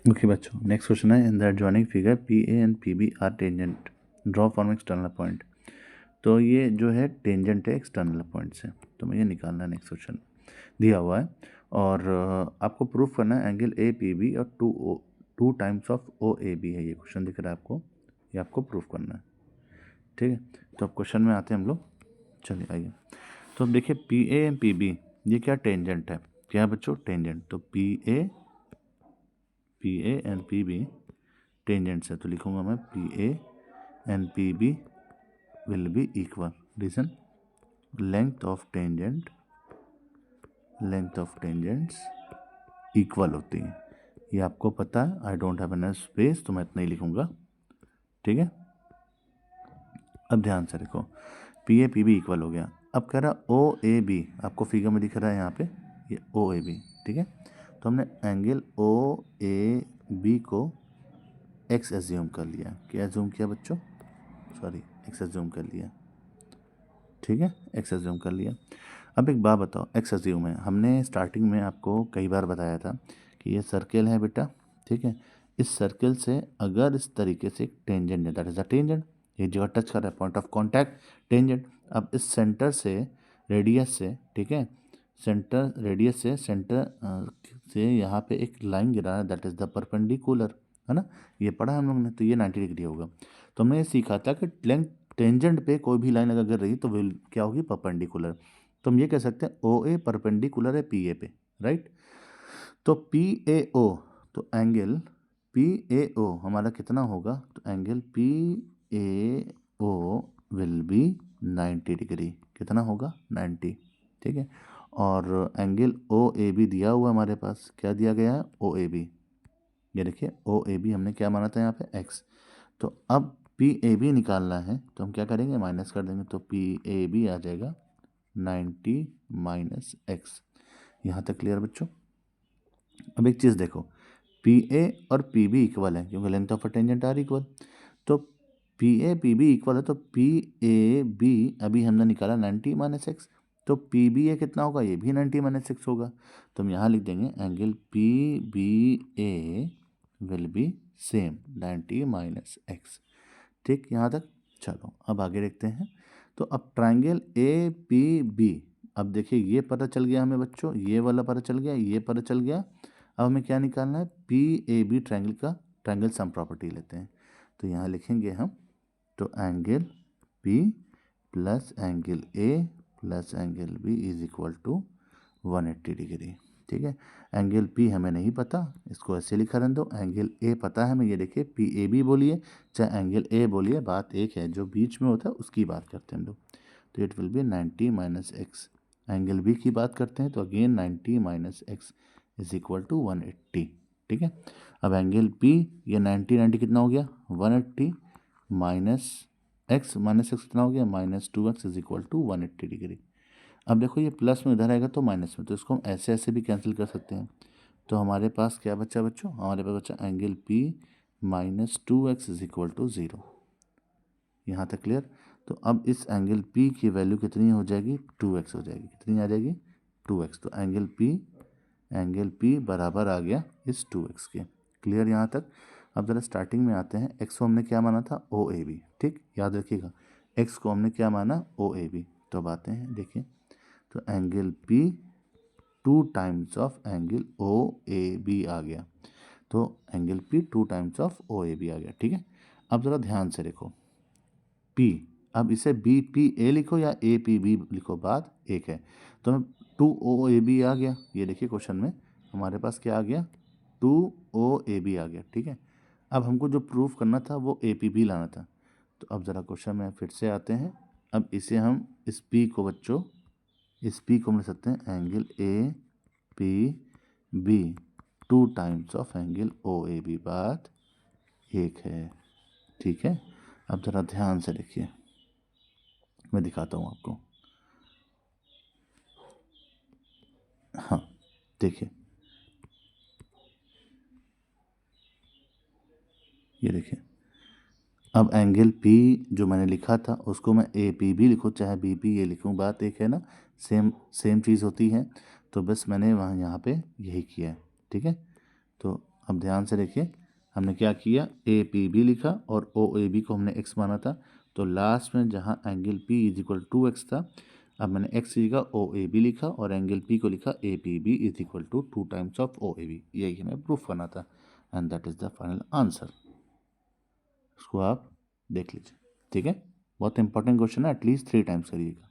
Okay बच्चों, next question है in the adjoining figure P A and P B are tangent, draw form external point. तो ये जो है टेंजेंट है एक्सटर्नल पॉइंट से, तो मुझे निकालना है। नेक्स्ट क्वेश्चन दिया हुआ है और आपको प्रूफ करना है एंगल ए पी बी और two times of O A B है। ये क्वेश्चन दिख रहा है आपको, ये आपको प्रूफ करना है। ठीक है, तो अब क्वेश्चन में आते हैं हम लोग। चलिए आइए, तो अब देखिए P A and P B ये क्या टेंजेंट है, क्या है बच्चों टेंजेंट। तो P A and P B tangents है, तो लिखूंगा मैं P A and P B will be equal. Reason, length of tangents equal होती है, ये आपको पता है। I don't have enough space, तो मैं इतना ही लिखूंगा। ठीक है, अब ध्यान से देखो, P A P B equal हो गया। अब कह रहा ओ ए बी, आपको फिगर में दिख रहा है यहाँ पे ये ओ ए बी। ठीक है, तो हमने एंगल ओ ए बी को एक्स एज्यूम कर लिया। क्या एज्यूम किया बच्चों, सॉरी एक्स एज्यूम कर लिया। ठीक है, एक्स एज्यूम कर लिया। अब एक बात बताओ, एक्स एज्यूम है, हमने स्टार्टिंग में आपको कई बार बताया था कि ये सर्कल है बेटा। ठीक है, इस सर्कल से अगर इस तरीके से एक टेंजेंट है, दैट इज अ टेंजेंट। ये जगह टच कर रहा है, पॉइंट ऑफ कॉन्टैक्ट टेंजेंट। अब इस सेंटर से रेडियस से, ठीक है, सेंटर रेडियस से सेंटर से यहाँ पे एक लाइन गिरा है, दैट इज द परपेंडिकुलर, है ना। ये पढ़ा हम लोग ने, तो ये 90 डिग्री होगा। तो हमने ये सीखा था कि लेंथ टेंजेंट पे कोई भी लाइन अगर गिर रही तो विल क्या होगी, परपेंडिकुलर। तो हम ये कह सकते हैं ओ ए परपेंडिकुलर है पी ए पे, राइट। तो पी ए ओ, तो एंगल पी ए ओ हमारा कितना होगा, तो angle P A O will be 90 degree. कितना होगा, 90। ठीक है, और एंगल ओ ए बी दिया हुआ हमारे पास, क्या दिया गया है, ओ ए बी। ये देखिए ओ ए बी हमने क्या माना था यहाँ पे, एक्स। तो अब पी ए बी निकालना है, तो हम क्या करेंगे, माइनस कर देंगे। तो पी ए बी आ जाएगा 90 माइनस एक्स। यहाँ तक क्लियर बच्चों। अब एक चीज़ देखो, पी ए और पी बी इक्वल है क्योंकि length of a tangent are equal. तो P A P B equal है, तो पी ए बी अभी हमने निकाला 90 माइनस एक्स। तो पी बी ए कितना होगा, ये भी 90 माइनस एक्स होगा। तो हम यहाँ लिख देंगे angle P B A will be same 90 minus x. ठीक, यहाँ तक। चलो अब आगे देखते हैं। तो अब ट्राइंगल ए पी बी, अब देखिए ये पता चल गया हमें बच्चों, ये वाला पता चल गया, ये पता चल गया। अब हमें क्या निकालना है, पी ए बी ट्राइंगल का ट्राइंगल सम प्रॉपर्टी लेते हैं। तो यहाँ लिखेंगे हम, तो angle P plus angle A plus angle B is equal to 180 degree. ठीक है, एंगल पी हमें नहीं पता, इसको ऐसे लिखा रहने दो। एंगल ए पता है हमें, ये देखिए पी ए बी बोलिए चाहे एंगल ए बोलिए, बात एक है, जो बीच में होता है उसकी बात करते हैं हम लोग। तो it will be 90 minus x. Angle B की बात करते हैं तो again 90 minus x is equal to 180। ठीक है, अब एंगल पी, ये 90 कितना हो गया, 180 माइनस एक्स कितना हो गया, minus 2x is equal to 180 degree. अब देखो ये प्लस में इधर आएगा तो माइनस में, तो इसको हम ऐसे ऐसे भी कैंसिल कर सकते हैं। तो हमारे पास क्या बचा बच्चों, हमारे पास बचा angle P minus 2x is equal to 0। यहाँ तक क्लियर। तो अब इस एंगल पी की वैल्यू कितनी हो जाएगी, 2x हो जाएगी। कितनी आ जाएगी, 2x। तो एंगल पी बराबर आ गया इस 2x के। क्लियर यहाँ तक। अब ज़रा स्टार्टिंग में आते हैं, एक्स को हमने क्या माना था, ओ ए बी। ठीक, याद रखिएगा, एक्स को हमने क्या माना, ओ ए बी। तो अब आते हैं, देखिए, तो angle P 2 times of angle O A B आ गया। तो angle P 2 times of O A B आ गया। ठीक है, अब ज़रा ध्यान से देखो, पी, अब इसे बी पी ए लिखो या ए पी बी लिखो, बात एक है। तो हमें 2 ओ ए बी आ गया। ये देखिए क्वेश्चन में हमारे पास क्या आ गया, 2 ओ ए बी आ गया। ठीक है, अब हमको जो प्रूफ करना था वो ए पी बी लाना था। तो अब ज़रा क्वेश्चन में फिर से आते हैं। अब इसे हम, इस पी को बच्चों, इस पी को हम लिख सकते हैं angle A P B 2 times of angle O A B, बात एक है। ठीक है, अब ज़रा ध्यान से देखिए, मैं दिखाता हूँ आपको। हाँ देखिए, ये देखिए, अब एंगल पी जो मैंने लिखा था उसको मैं ए पी बी लिखूँ चाहे बी पी ए लिखूँ, बात एक है ना, सेम सेम चीज़ होती है। तो बस मैंने वहाँ यहाँ पे यही किया है। ठीक है, तो अब ध्यान से देखिए, हमने क्या किया, ए पी बी लिखा और ओ ए बी को हमने एक्स माना था, तो लास्ट में जहाँ angle P is equal to x था, अब मैंने एक्स की जगह ओ ए बी लिखा और एंगल पी को लिखा A P B is equal to 2 times of O A B. यही हमें प्रूफ करना था and that is the final answer. इसको आप देख लीजिए, ठीक है। बहुत इंपॉर्टेंट क्वेश्चन है, एटलीस्ट 3 टाइम्स करिएगा।